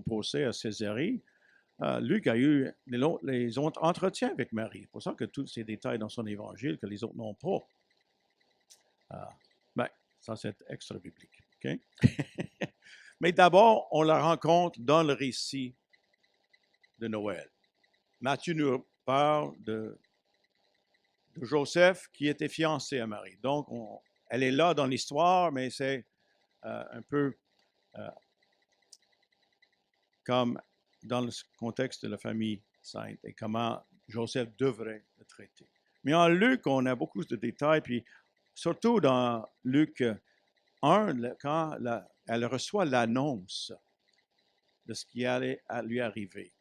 procès à Césarée, Luc a eu les entretiens avec Marie. C'est pour ça que tous ces détails dans son évangile que les autres n'ont pas. Ben, ça, c'est extra-biblique. Okay? Mais d'abord, on la rencontre dans le récit de Noël. Matthieu nous parle de Joseph qui était fiancé à Marie. Donc, elle est là dans l'histoire, mais c'est un peu comme dans le contexte de la famille sainte et comment Joseph devrait le traiter. Mais en Luc, on a beaucoup de détails, puis surtout dans Luc 1, quand elle reçoit l'annonce de ce qui allait lui arriver.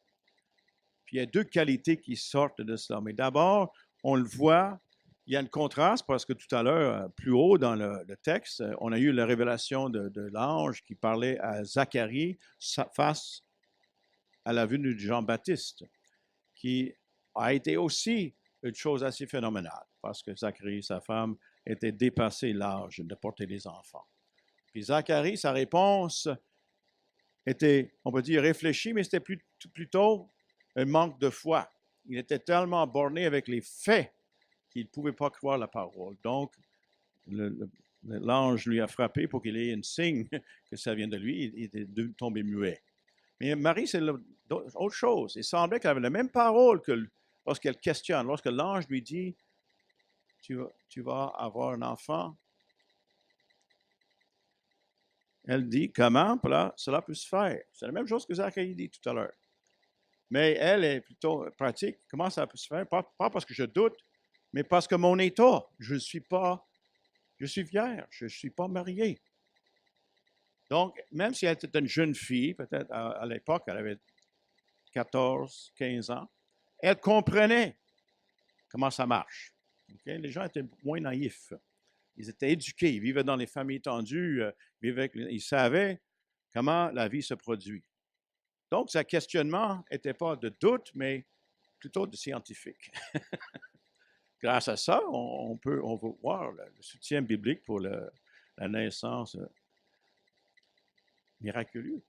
Puis il y a deux qualités qui sortent de cela. Mais d'abord, on le voit, il y a un contraste parce que tout à l'heure, plus haut dans le texte, on a eu la révélation de l'ange qui parlait à Zacharie face à la venue de Jean-Baptiste, qui a été aussi une chose assez phénoménale parce que Zacharie, sa femme, était dépassé l'âge de porter des enfants. Puis Zacharie, sa réponse était, on peut dire, réfléchie, mais c'était plutôt un manque de foi. Il était tellement borné avec les faits qu'il ne pouvait pas croire la parole. Donc, l'ange lui a frappé pour qu'il ait un signe que ça vient de lui. Il était tombé muet. Mais Marie, c'est autre chose. Il semblait qu'elle avait la même parole que lorsqu'elle questionne, lorsque l'ange lui dit, tu vas avoir un enfant. Elle dit, comment cela peut se faire? C'est la même chose que Zacharie dit tout à l'heure. Mais elle est plutôt pratique. Comment ça peut se faire? Pas parce que je doute, mais parce que mon état, je suis vierge, je ne suis pas marié. Donc, même si elle était une jeune fille, peut-être à l'époque, elle avait 14, 15 ans, elle comprenait comment ça marche. Okay? Les gens étaient moins naïfs. Ils étaient éduqués, ils vivaient dans les familles tendues, ils savaient comment la vie se produit. Donc, ce questionnement n'était pas de doute, mais plutôt de scientifique. Grâce à ça, on peut voir le soutien biblique pour la naissance miraculeuse,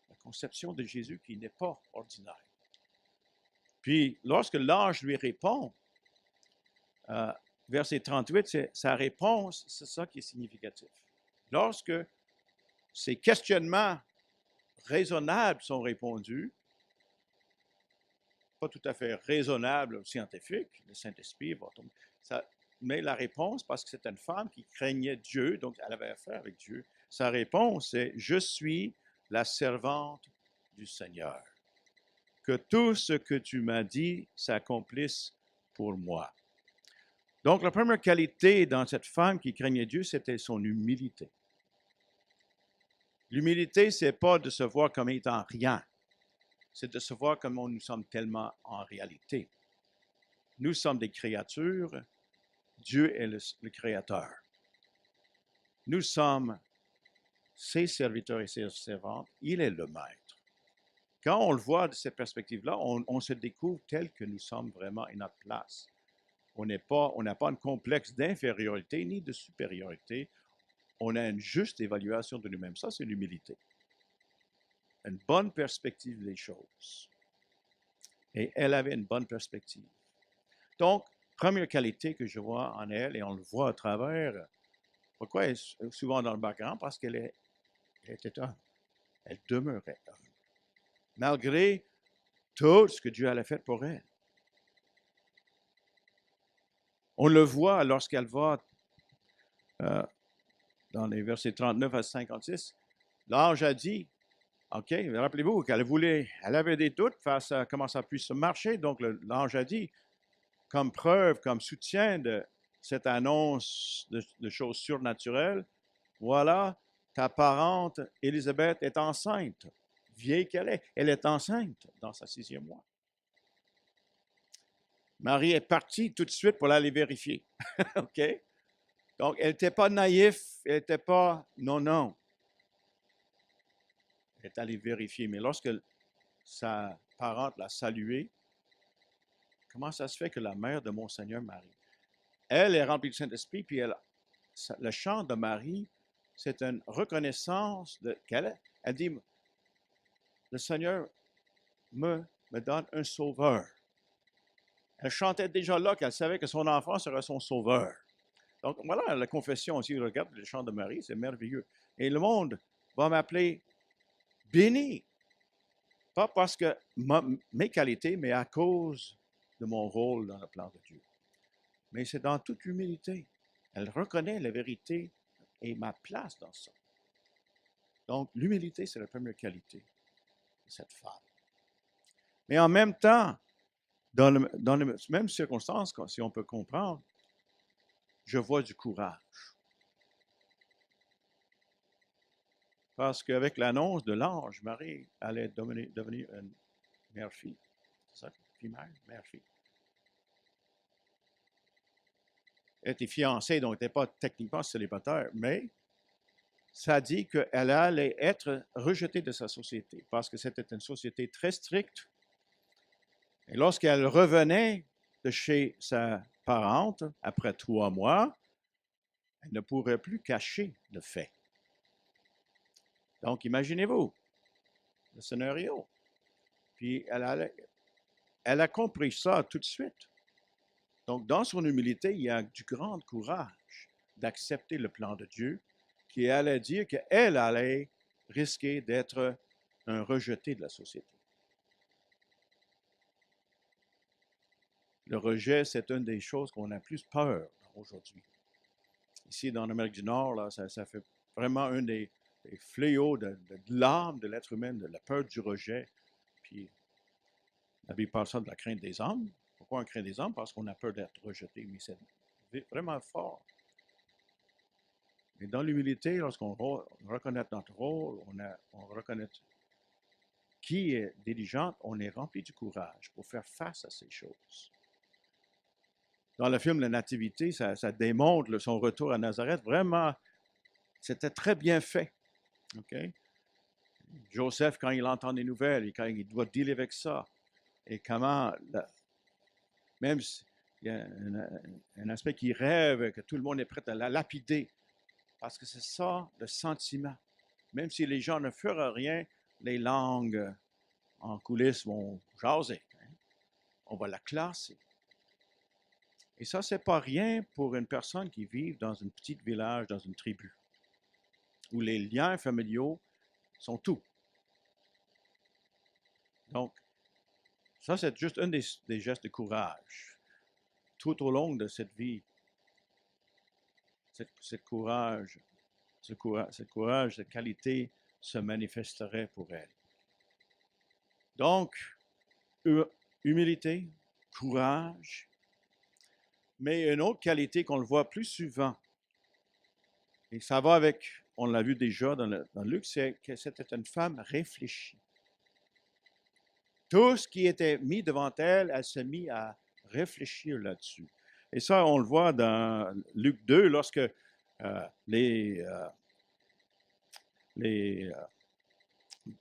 la conception de Jésus qui n'est pas ordinaire. Puis, lorsque l'ange lui répond, verset 38, sa réponse, c'est ça qui est significatif. Lorsque ces questionnements raisonnables sont répondus, pas tout à fait raisonnables scientifiques, le Saint-Esprit va tomber, mais la réponse, parce que c'est une femme qui craignait Dieu, donc elle avait affaire avec Dieu, sa réponse est « Je suis la servante du Seigneur. Que tout ce que tu m'as dit s'accomplisse pour moi. » Donc, la première qualité dans cette femme qui craignait Dieu, c'était son humilité. L'humilité, ce n'est pas de se voir comme étant rien, c'est de se voir comme nous sommes tellement en réalité. Nous sommes des créatures, Dieu est le créateur. Nous sommes ses serviteurs et ses servantes, il est le maître. Quand on le voit de cette perspective-là, on se découvre tel que nous sommes vraiment à notre place. On n'a pas un complexe d'infériorité ni de supériorité. On a une juste évaluation de nous-mêmes. Ça, c'est l'humilité. Une bonne perspective des choses. Et elle avait une bonne perspective. Donc, première qualité que je vois en elle, et on le voit à travers, pourquoi elle est souvent dans le background? Parce qu'elle était humble. Elle demeurait humble. Malgré tout ce que Dieu allait faire pour elle. On le voit lorsqu'elle va dans les versets 39 à 56. L'ange a dit, OK, rappelez-vous elle avait des doutes face à comment ça puisse marcher. Donc, l'ange a dit, comme preuve, comme soutien de cette annonce de choses surnaturelles, voilà, ta parente Élisabeth est enceinte, vieille qu'elle est. Elle est enceinte dans sa 6e mois. Marie est partie tout de suite pour aller vérifier. OK? Donc, elle n'était pas naïf, elle n'était pas non. Elle est allée vérifier. Mais lorsque sa parente l'a saluée, comment ça se fait que la mère de mon Seigneur Marie, elle est remplie du Saint-Esprit, puis le chant de Marie, c'est une reconnaissance qu'elle dit, le Seigneur me donne un sauveur. Elle chantait déjà là qu'elle savait que son enfant serait son sauveur. Donc voilà la confession, si je regarde le chant de Marie, c'est merveilleux. Et le monde va m'appeler béni, pas parce que mes qualités, mais à cause de mon rôle dans le plan de Dieu. Mais c'est dans toute humilité. Elle reconnaît la vérité et ma place dans ça. Donc l'humilité, c'est la première qualité de cette femme. Mais en même temps, dans les mêmes circonstances, si on peut comprendre, je vois du courage. Parce qu'avec l'annonce de l'ange, Marie allait devenir une mère-fille. C'est ça? Fille-mère? Mère-fille. Elle était fiancée, donc elle n'était pas techniquement célibataire, mais ça dit qu'elle allait être rejetée de sa société, parce que c'était une société très stricte. Et lorsqu'elle revenait de chez sa parente, après 3 mois, elle ne pourrait plus cacher le fait. Donc, imaginez-vous le scénario. Puis, elle a compris ça tout de suite. Donc, dans son humilité, il y a du grand courage d'accepter le plan de Dieu, qui allait dire qu'elle allait risquer d'être un rejeté de la société. Le rejet, c'est une des choses qu'on a plus peur aujourd'hui. Ici, dans l'Amérique du Nord, là, ça fait vraiment un des fléaux de l'âme de l'être humain, de la peur du rejet. Puis, la Bible parle ça de la crainte des hommes. Pourquoi on craint des hommes? Parce qu'on a peur d'être rejeté. Mais c'est vraiment fort. Mais dans l'humilité, lorsqu'on reconnaît notre rôle, on reconnaît qui est diligent, on est rempli du courage pour faire face à ces choses. Dans le film La Nativité, ça démontre son retour à Nazareth. Vraiment, c'était très bien fait. Okay? Joseph, quand il entend des nouvelles et quand il doit dealer avec ça, et comment, même s'il y a un aspect qui rêve, que tout le monde est prêt à la lapider, parce que c'est ça le sentiment. Même si les gens ne feront rien, les langues en coulisses vont jaser. Hein? On va la classer. Et ça, c'est pas rien pour une personne qui vit dans un petit village, dans une tribu, où les liens familiaux sont tout. Donc, ça, c'est juste un des gestes de courage. Tout au long de cette vie, cette qualité se manifesterait pour elle. Donc, humilité, courage, mais une autre qualité qu'on le voit plus souvent, et ça va avec, on l'a vu déjà dans Luc, c'est que c'était une femme réfléchie. Tout ce qui était mis devant elle, elle s'est mise à réfléchir là-dessus. Et ça, on le voit dans Luc 2, lorsque les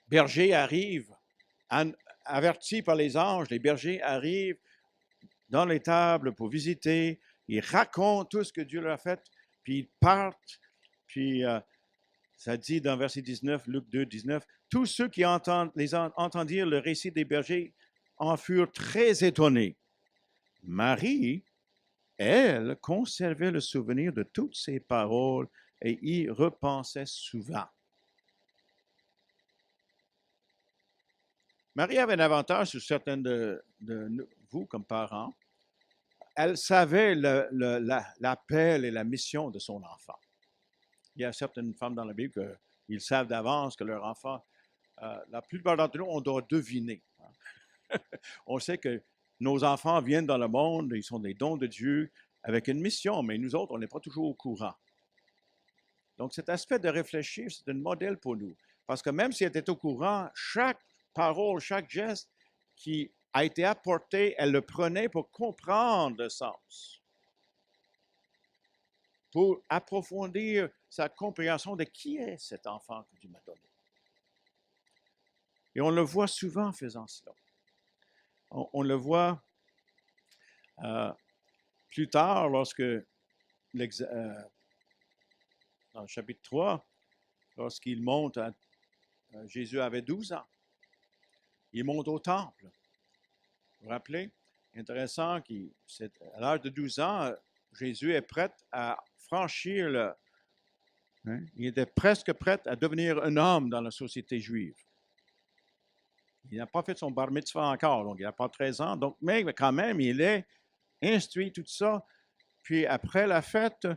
bergers arrivent, avertis par les anges, les bergers arrivent dans l'étable pour visiter, ils racontent tout ce que Dieu leur a fait, puis ils partent, puis ça dit dans verset 19, Luc 2, 19, tous ceux qui entendirent le récit des bergers en furent très étonnés. Marie, elle, conservait le souvenir de toutes ces paroles et y repensait souvent. Marie avait un avantage sur certains de vous comme parents. Elle savait l'appel et la mission de son enfant. Il y a certaines femmes dans la Bible qu'ils savent d'avance que leur enfant, la plupart d'entre nous, on doit deviner. On sait que nos enfants viennent dans le monde, ils sont des dons de Dieu avec une mission, mais nous autres, on n'est pas toujours au courant. Donc, cet aspect de réfléchir, c'est un modèle pour nous. Parce que même si elle était au courant, chaque parole, chaque geste qui a été apporté, elle le prenait pour comprendre le sens, pour approfondir sa compréhension de qui est cet enfant que Dieu m'a donné. Et on le voit souvent en faisant cela. On le voit plus tard lorsque, dans le chapitre 3, lorsqu'il monte, Jésus avait 12 ans. Il monte au temple. Vous vous rappelez? Intéressant, à l'âge de 12 ans, Jésus est prêt à franchir le... Hein? Il était presque prêt à devenir un homme dans la société juive. Il n'a pas fait son bar mitzvah encore, donc il n'a pas 13 ans. Donc, mais quand même, il est instruit, tout ça. Puis après la fête,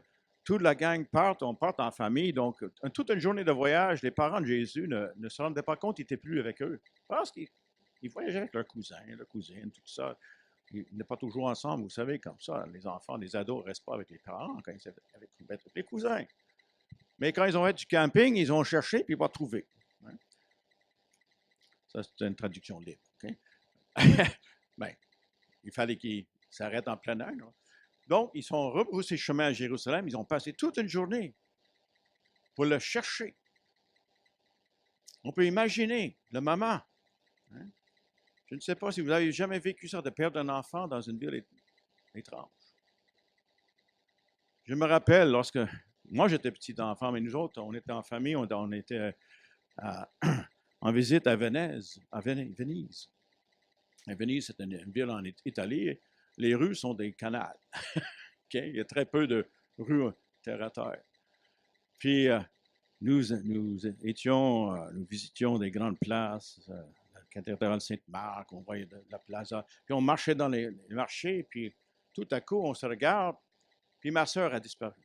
toute la gang part, on part en famille. Donc, toute une journée de voyage, les parents de Jésus ne se rendaient pas compte qu'ils n'étaient plus avec eux. Parce qu'ils voyageaient avec leurs cousins, leurs cousines, tout ça. Ils n'étaient pas toujours ensemble, vous savez, comme ça. Les enfants, les ados ne restent pas avec les parents quand ils sont avec les cousins. Mais quand ils ont fait du camping, ils ont cherché puis pas trouvé. Hein? Ça, c'est une traduction libre. Okay? Ben, il fallait qu'ils s'arrêtent en plein air. Là. Donc, ils sont rebroussés chemin à Jérusalem. Ils ont passé toute une journée pour le chercher. On peut imaginer le maman. Hein? Je ne sais pas si vous avez jamais vécu ça, de perdre un enfant dans une ville étrange. Je me rappelle lorsque, moi j'étais petit enfant, mais nous autres, on était en famille, on était en visite à Venise. À Venise, c'est une ville en Italie. Les rues sont des canals. Okay? Il y a très peu de rues terre à terre. Puis nous visitions des grandes places, la cathédrale Sainte-Marc, on voyait la plaza. Puis on marchait dans les marchés, puis tout à coup, on se regarde, puis ma sœur a disparu.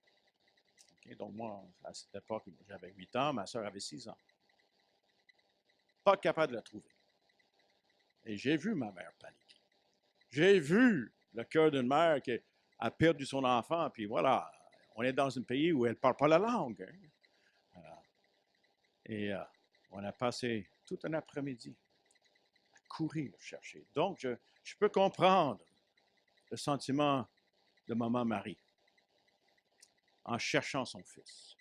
Okay? Donc moi, à cette époque, j'avais 8 ans, ma sœur avait 6 ans. Pas capable de la trouver. Et j'ai vu ma mère paniquer. J'ai vu le cœur d'une mère qui a perdu son enfant, puis voilà, on est dans un pays où elle ne parle pas la langue. Hein? Et on a passé tout un après-midi à courir chercher. Donc, je peux comprendre le sentiment de maman Marie en cherchant son fils.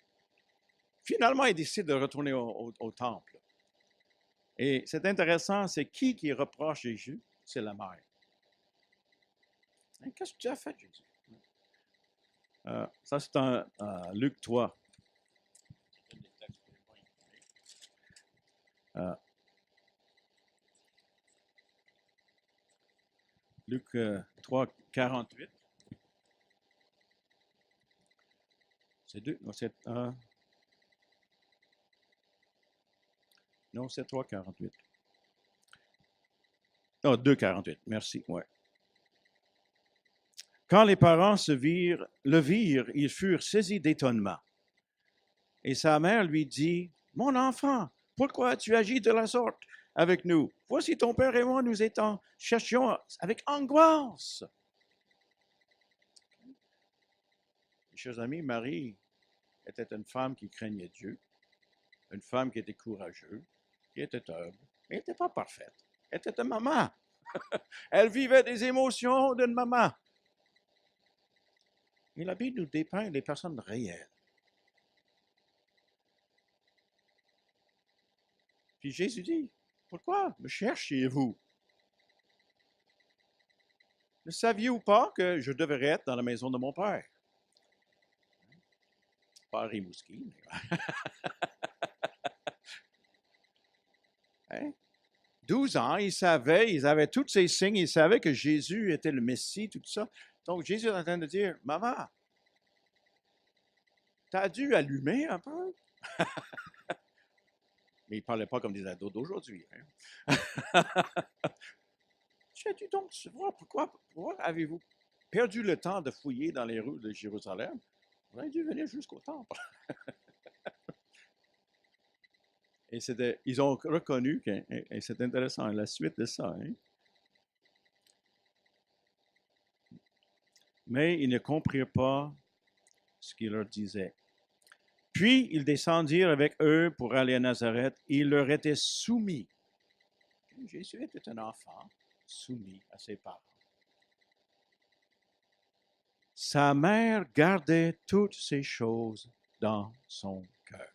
Finalement, il décide de retourner au temple. Et c'est intéressant, c'est qui reproche Jésus? C'est la mère. Hein, qu'est-ce que tu as fait, Jésus? Ça, c'est en Luc 3. Luc 3, 48. C'est 2, non, c'est 1. Non, c'est 3, 48. Non, 2, 48. Merci, ouais. Quand les parents le virent, ils furent saisis d'étonnement. Et sa mère lui dit, « Mon enfant, pourquoi as-tu agi de la sorte avec nous? Voici ton père et moi, nous cherchions avec angoisse. » Chers amis, Marie était une femme qui craignait Dieu, une femme qui était courageuse, qui était humble, mais elle n'était pas parfaite. Elle était une maman. Elle vivait des émotions d'une maman. Et la Bible nous dépeint les personnes réelles. Puis Jésus dit, pourquoi me cherchiez-vous? Ne saviez-vous pas que je devrais être dans la maison de mon père? Pas à Rimouski. Hein? 12 ans, ils avaient tous ces signes, ils savaient que Jésus était le Messie, tout ça. Donc Jésus est en train de dire, maman, t'as dû allumer un peu? Mais il ne parlait pas comme des ados d'aujourd'hui. Hein? Tu as dû donc voir pourquoi avez-vous perdu le temps de fouiller dans les rues de Jérusalem? Vous avez dû venir jusqu'au temple. Et ils ont reconnu, et c'est intéressant, la suite de ça. Hein? Mais ils ne comprirent pas ce qu'il leur disait. Puis ils descendirent avec eux pour aller à Nazareth. Il leur était soumis. Jésus était un enfant soumis à ses parents. Sa mère gardait toutes ces choses dans son cœur.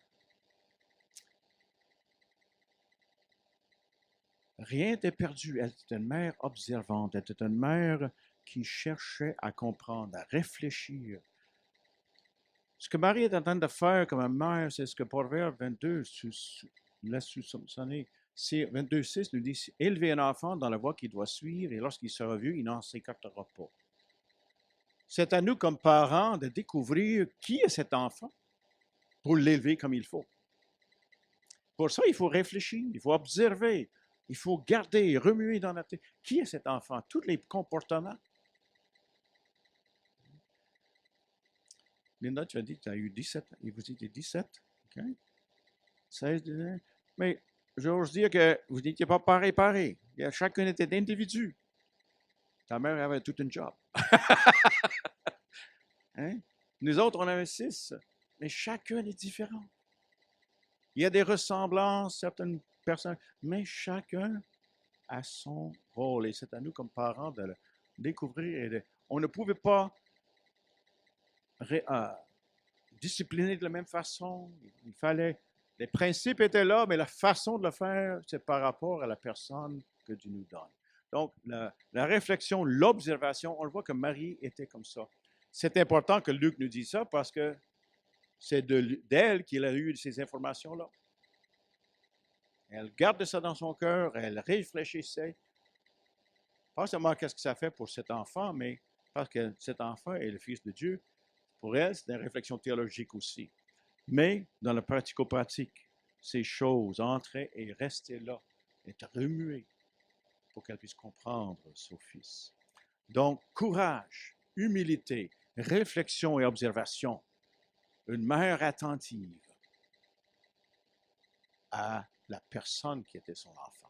Rien n'était perdu. Elle était une mère observante. Elle était une mère qui cherchait à comprendre, à réfléchir. Ce que Marie est en train de faire comme mère, c'est ce que Proverbe 22 laisse soupçonner. c'est 22,6 nous dit, élever un enfant dans la voie qu'il doit suivre et lorsqu'il sera vieux, il n'en s'écartera pas. C'est à nous comme parents de découvrir qui est cet enfant pour l'élever comme il faut. Pour ça, il faut réfléchir, il faut observer, il faut garder, remuer dans la tête. Qui est cet enfant? Tous les comportements. Linda, tu as dit que tu as eu 17, et vous étiez 17, OK? 16, 17. Mais j'ose dire que vous n'étiez pas pareil. Chacun était individu. Ta mère avait toute une job. Hein? Nous autres, on avait 6, mais chacun est différent. Il y a des ressemblances, certaines personnes, mais chacun a son rôle. Et c'est à nous, comme parents, de le découvrir. On ne pouvait pas discipliner de la même façon. Il fallait, les principes étaient là, mais la façon de le faire, c'est par rapport à la personne que Dieu nous donne. Donc, la réflexion, l'observation, on le voit que Marie était comme ça. C'est important que Luc nous dise ça parce que c'est d'elle qu'il a eu ces informations-là. Elle garde ça dans son cœur, elle réfléchissait. Pas seulement qu'est-ce que ça fait pour cet enfant, mais parce que cet enfant est le Fils de Dieu. Pour elle, c'est une réflexion théologique aussi. Mais dans le pratico-pratique, ces choses entraient et restaient là, étaient remuées pour qu'elle puisse comprendre son Fils. Donc, courage, humilité, réflexion et observation. Une mère attentive à la personne qui était son enfant.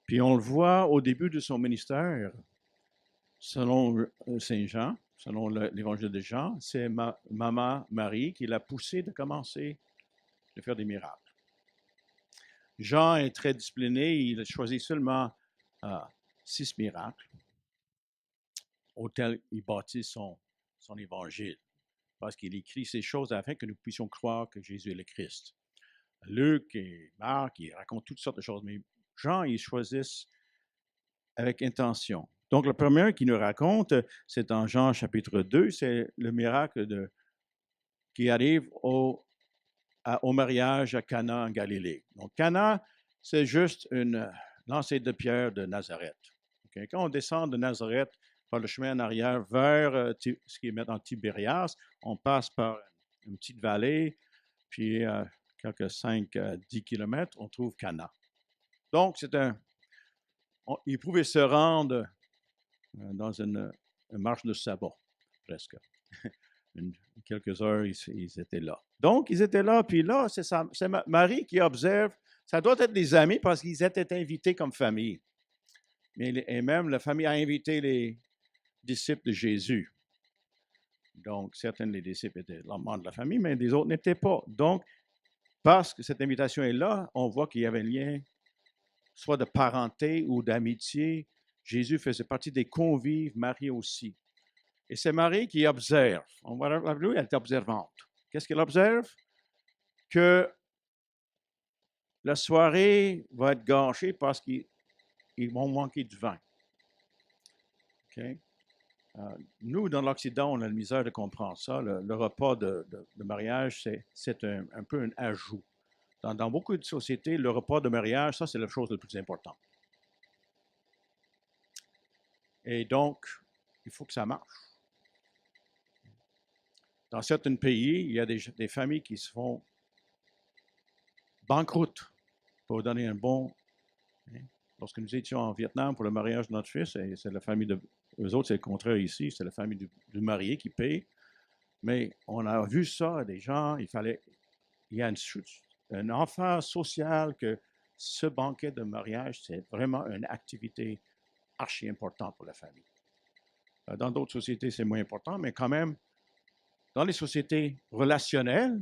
Puis on le voit au début de son ministère, selon Saint Jean, selon l'évangile de Jean, c'est maman Marie qui l'a poussé de commencer de faire des miracles. Jean est très discipliné, il a choisi seulement 6 miracles auxquels il bâtit son évangile, parce qu'il écrit ces choses afin que nous puissions croire que Jésus est le Christ. Luc et Marc, ils racontent toutes sortes de choses, mais Jean, ils choisissent avec intention. Donc, le premier qui nous raconte, c'est en Jean chapitre 2, c'est le miracle qui arrive au mariage à Cana en Galilée. Donc, Cana, c'est juste une lancée de pierre de Nazareth. Okay? Quand on descend de Nazareth par le chemin en arrière vers ce qui est maintenant Tibérias, on passe par une petite vallée, puis quelques 5 à 10 kilomètres, on trouve Cana. Donc, ils pouvaient se rendre dans une marche de sabbat, presque. Quelques heures, ils étaient là. Donc, ils étaient là, puis là, c'est Marie qui observe. Ça doit être des amis parce qu'ils étaient invités comme famille. Et même la famille a invité les disciples de Jésus. Donc, certains des disciples étaient membres de la famille, mais les autres n'étaient pas. Donc, parce que cette invitation est là, on voit qu'il y avait un lien, soit de parenté ou d'amitié. Jésus faisait partie des convives, Marie aussi. Et c'est Marie qui observe. On va l'appeler, elle est observante. Qu'est-ce qu'elle observe? Que la soirée va être gâchée parce qu'ils vont manquer de vin. Okay? Nous, dans l'Occident, on a la misère de comprendre ça. Le repas de mariage, c'est un peu un ajout. Dans beaucoup de sociétés, le repas de mariage, ça, c'est la chose la plus importante. Et donc, il faut que ça marche. Dans certains pays, il y a des familles qui se font banqueroute pour donner un bon. Lorsque nous étions en Vietnam pour le mariage de notre fils, c'est la famille de. Eux autres, c'est le contraire ici, c'est la famille du marié qui paye. Mais on a vu ça, des gens, il y a un enfant social que ce banquet de mariage, c'est vraiment une activité archi importante pour la famille. Dans d'autres sociétés, c'est moins important, mais quand même, dans les sociétés relationnelles,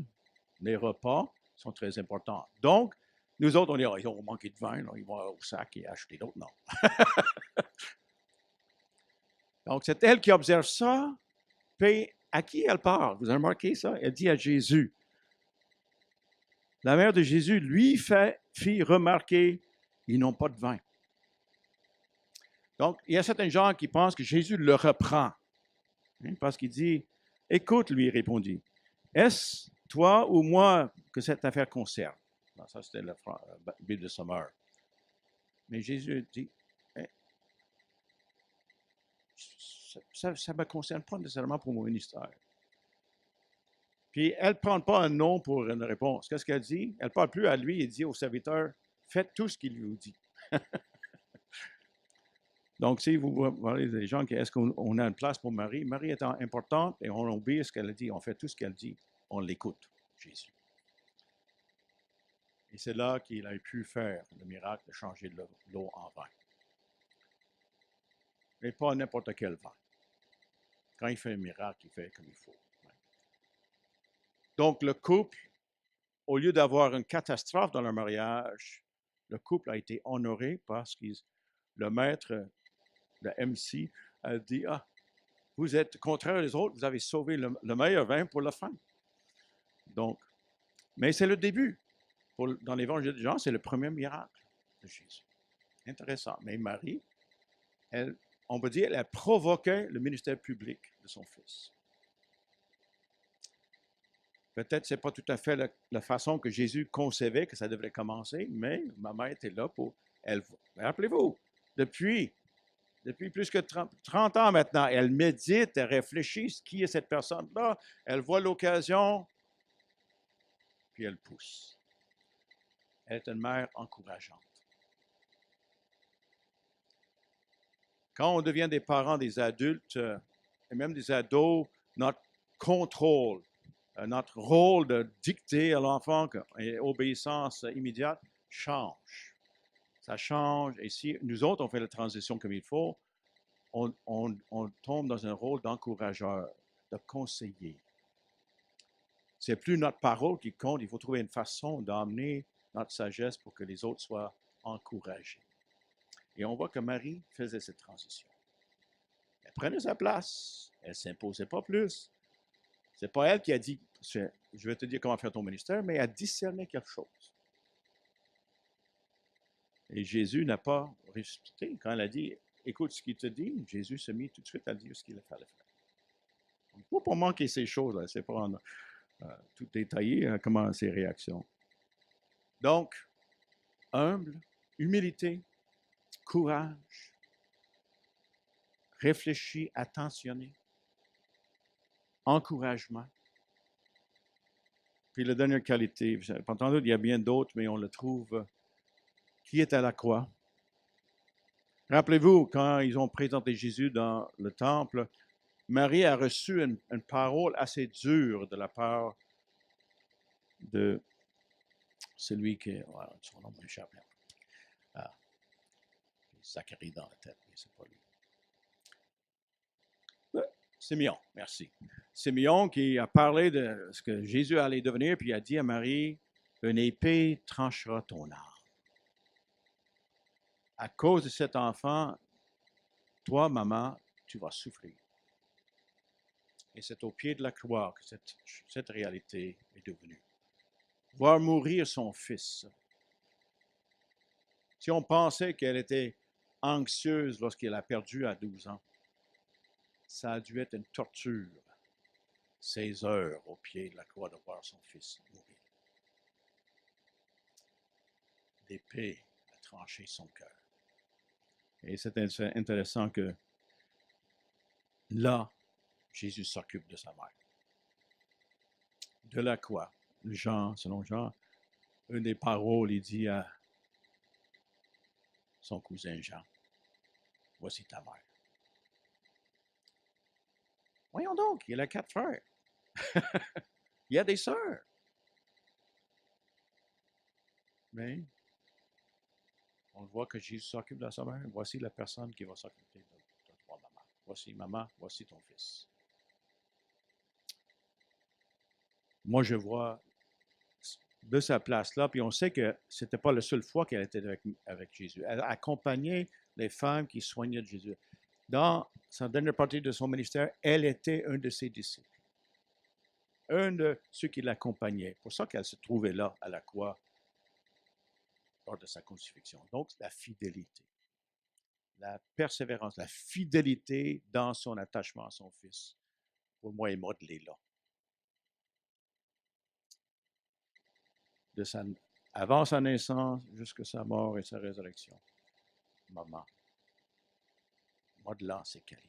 les repas sont très importants. Donc, nous autres, on dit, ils ont manqué de vin, là, ils vont au sac et acheter d'autres. Non. Donc, c'est elle qui observe ça, puis à qui elle parle? Vous avez remarqué ça? Elle dit à Jésus. La mère de Jésus lui fit remarquer, ils n'ont pas de vin. Donc, il y a certains gens qui pensent que Jésus le reprend, parce qu'il dit, écoute, lui répondit, est-ce toi ou moi que cette affaire concerne. Non, ça, c'était la Bible de Sommer. Mais Jésus dit, eh, ça ne me concerne pas nécessairement pour mon ministère. Puis elle ne prend pas un non pour une réponse. Qu'est-ce qu'elle dit? Elle ne parle plus à lui et dit au serviteur, faites tout ce qu'il vous dit. Donc, si vous voyez des gens qui est-ce qu'on a une place pour Marie, Marie étant importante et on obéit ce qu'elle dit, on fait tout ce qu'elle dit, on l'écoute, Jésus. Et c'est là qu'il a pu faire le miracle de changer l'eau en vin. Mais pas n'importe quel vin. Quand il fait un miracle, il fait comme il faut. Donc, le couple, au lieu d'avoir une catastrophe dans leur mariage, le couple a été honoré parce que le maître, le MC, a dit, ah, vous êtes contraire aux autres, vous avez sauvé le meilleur vin pour la fin. Donc, mais c'est le début. Dans l'évangile de Jean, c'est le premier miracle de Jésus. Intéressant. Mais Marie, on peut dire, elle a provoqué le ministère public de son fils. Peut-être que ce n'est pas tout à fait la façon que Jésus concevait que ça devrait commencer, mais maman était là pour elle. Rappelez-vous, depuis plus que 30 ans maintenant, elle médite, elle réfléchit, qui est cette personne-là, elle voit l'occasion, puis elle pousse. Elle est une mère encourageante. Quand on devient des parents, des adultes, et même des ados, notre contrôle, notre rôle de dicter à l'enfant et obéissance immédiate change. Ça change. Et si nous autres, on fait la transition comme il faut, on tombe dans un rôle d'encourageur, de conseiller. C'est plus notre parole qui compte. Il faut trouver une façon d'amener notre sagesse pour que les autres soient encouragés. Et on voit que Marie faisait cette transition. Elle prenait sa place. Elle ne s'imposait pas plus. Ce n'est pas elle qui a dit, je vais te dire comment faire ton ministère, mais elle a discerné quelque chose. Et Jésus n'a pas ressuscité. Quand elle a dit, écoute ce qu'il te dit, Jésus se mit tout de suite à dire ce qu'il fallait faire. Il ne faut pas manquer ces choses-là. C'est pas tout détaillé, comment ses réactions. Donc, humble, humilité, courage, réfléchi, attentionné, encouragement. Puis la dernière qualité, vous savez, pas il y a bien d'autres, mais on le trouve, qui est à la croix. Rappelez-vous, quand ils ont présenté Jésus dans le temple, Marie a reçu une parole assez dure de la part de celui qui, voilà, son nom m'échappe. Ah, Zacharie dans la tête, mais c'est pas lui. Simeon, merci. Simeon qui a parlé de ce que Jésus allait devenir, puis a dit à Marie, une épée tranchera ton âme. À cause de cet enfant, toi, maman, tu vas souffrir. Et c'est au pied de la croix que cette réalité est devenue. Voir mourir son fils. Si on pensait qu'elle était anxieuse lorsqu'elle a perdu à 12 ans, ça a dû être une torture, 16 heures au pied de la croix de voir son fils mourir. L'épée a tranché son cœur. Et c'est intéressant que là, Jésus s'occupe de sa mère. De la croix, Jean, selon Jean, une des paroles, il dit à son cousin Jean, voici ta mère. Voyons donc, il a 4 frères. Il y a des sœurs. Mais on voit que Jésus s'occupe de sa mère. Voici la personne qui va s'occuper de toi, maman. Voici maman, voici ton fils. Moi, je vois de sa place là, puis on sait que ce n'était pas la seule fois qu'elle était avec Jésus. Elle accompagnait les femmes qui soignaient de Jésus. Dans sa dernière partie de son ministère, elle était un de ses disciples. Un de ceux qui l'accompagnaient. C'est pour ça qu'elle se trouvait là, à la croix, lors de sa crucifixion. Donc, la fidélité, la persévérance, la fidélité dans son attachement à son fils, pour moi, est modelée là. avant sa naissance jusqu'à sa mort et sa résurrection. Maman, modelant ses qualités.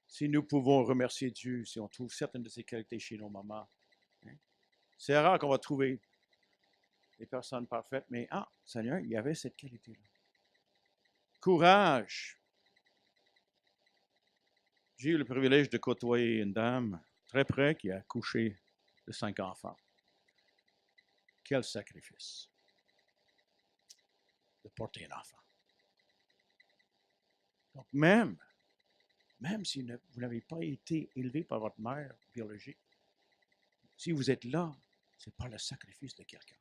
Si nous pouvons remercier Dieu, si on trouve certaines de ses qualités chez nos mamans, hein, c'est rare qu'on va trouver des personnes parfaites, mais Seigneur, il y avait cette qualité-là. Courage. J'ai eu le privilège de côtoyer une dame très près qui a accouché de 5 enfants. Quel sacrifice de porter un enfant. Donc même si vous n'avez pas été élevé par votre mère biologique, si vous êtes là, c'est par le sacrifice de quelqu'un.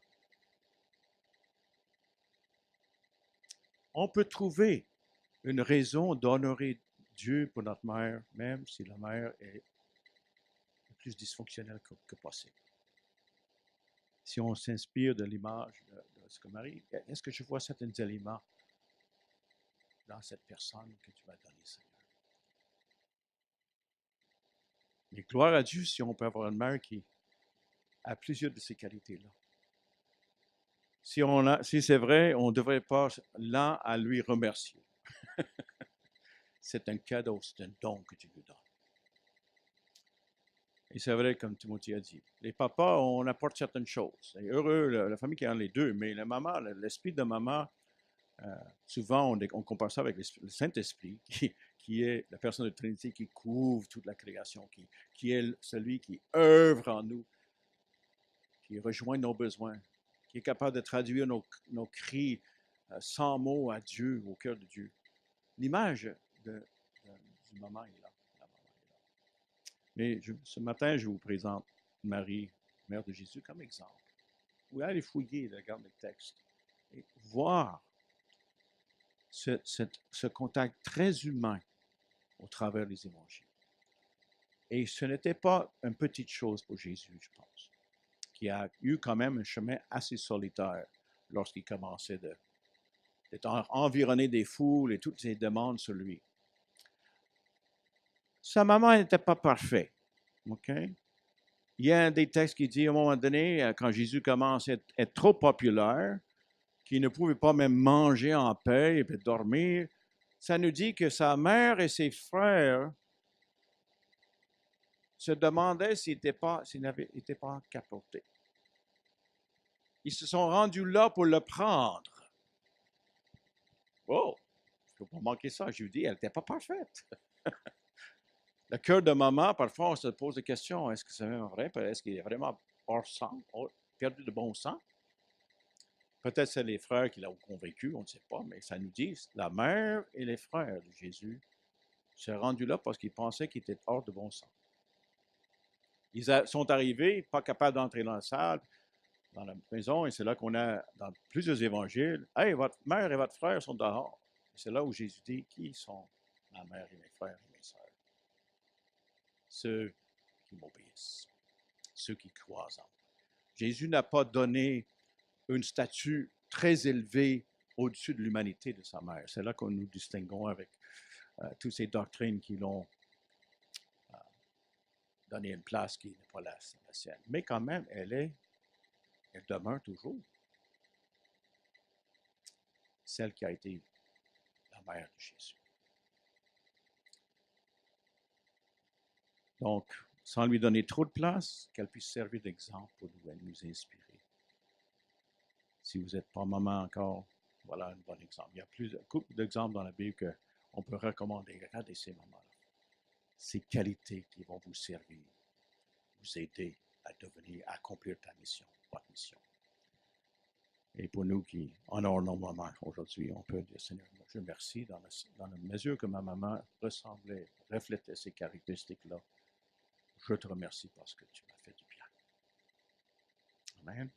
On peut trouver une raison d'honorer Dieu pour notre mère, même si la mère est le plus dysfonctionnelle que possible. Si on s'inspire de l'image de ce que Marie, est-ce que je vois certains éléments dans cette personne que tu m'as donnée, Seigneur? Mais gloire à Dieu si on peut avoir une mère qui a plusieurs de ces qualités-là. Si c'est vrai, on ne devrait pas là à lui remercier. C'est un cadeau, c'est un don que tu nous donnes. Et c'est vrai, comme Timothée a dit, les papas, on apporte certaines choses. C'est heureux, la famille qui a les deux, mais la maman, l'esprit de maman, souvent on compare ça avec le Saint-Esprit, qui est la personne de Trinité qui couvre toute la création, qui est celui qui œuvre en nous, qui rejoint nos besoins, qui est capable de traduire nos cris sans mots à Dieu, au cœur de Dieu. L'image du moment est là. Mais ce matin, je vous présente Marie, mère de Jésus, comme exemple. Vous allez fouiller, regarder le texte, et voir ce contact très humain au travers des évangiles. Et ce n'était pas une petite chose pour Jésus, je pense, qui a eu quand même un chemin assez solitaire lorsqu'il commençait d'être environné des foules et toutes ces demandes sur lui. Sa maman n'était pas parfaite, OK? Il y a un des textes qui dit, à un moment donné, quand Jésus commence à être trop populaire, qu'il ne pouvait pas même manger en paix et puis dormir, ça nous dit que sa mère et ses frères se demandaient s'il n'était pas capoté. Ils se sont rendus là pour le prendre. Oh, il ne faut pas manquer ça. Je vous dis, elle n'était pas parfaite. Le cœur de maman, parfois, on se pose des questions. Est-ce que c'est vraiment vrai? Est-ce qu'il est vraiment hors sang, perdu de bon sang? Peut-être c'est les frères qui l'ont convaincu, on ne sait pas, mais ça nous dit, la mère et les frères de Jésus se sont rendus là parce qu'ils pensaient qu'il était hors de bon sang. Ils sont arrivés, pas capables d'entrer dans la salle, dans la maison, et c'est là qu'on a, dans plusieurs évangiles, « Hey, votre mère et votre frère sont dehors. » C'est là où Jésus dit, « Qui sont ma mère et mes frères et mes sœurs? » Ceux qui m'obéissent, ceux qui croient en moi. Jésus n'a pas donné un statut très élevé au-dessus de l'humanité de sa mère. C'est là que nous distinguons avec toutes ces doctrines qui l'ont donné une place qui n'est pas la sienne. Mais quand même, elle demeure toujours celle qui a été la mère de Jésus. Donc, sans lui donner trop de place, qu'elle puisse servir d'exemple pour nous inspirer. Si vous n'êtes pas maman encore, voilà un bon exemple. Il y a plusieurs d'exemples dans la Bible qu'on peut recommander. Regardez ces mamans-là. Ces qualités qui vont vous servir, vous aider à accomplir votre mission. Et pour nous qui honorons nos mamans aujourd'hui, on peut dire, Seigneur, je remercie dans la mesure que ma maman reflétait ces caractéristiques-là. Je te remercie parce que tu m'as fait du bien. Amen.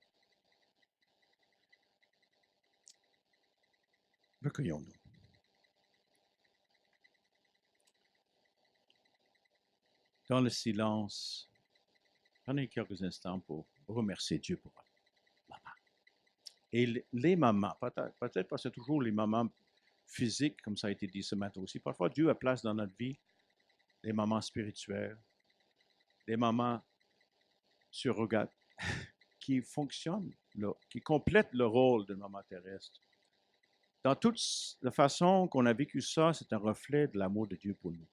Recueillons-nous. Dans le silence, prenez quelques instants pour remercier Dieu pour votre maman. Et les mamans, peut-être parce que c'est toujours les mamans physiques, comme ça a été dit ce matin aussi. Parfois, Dieu a place dans notre vie les mamans spirituelles, les mamans surrogate qui fonctionne, qui complète le rôle de maman terrestre. Dans toute la façon qu'on a vécu ça, c'est un reflet de l'amour de Dieu pour nous.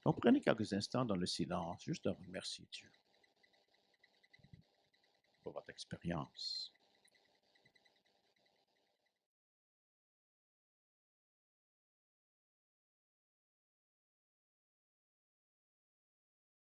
Donc, prenez quelques instants dans le silence, juste à remercier Dieu pour votre expérience.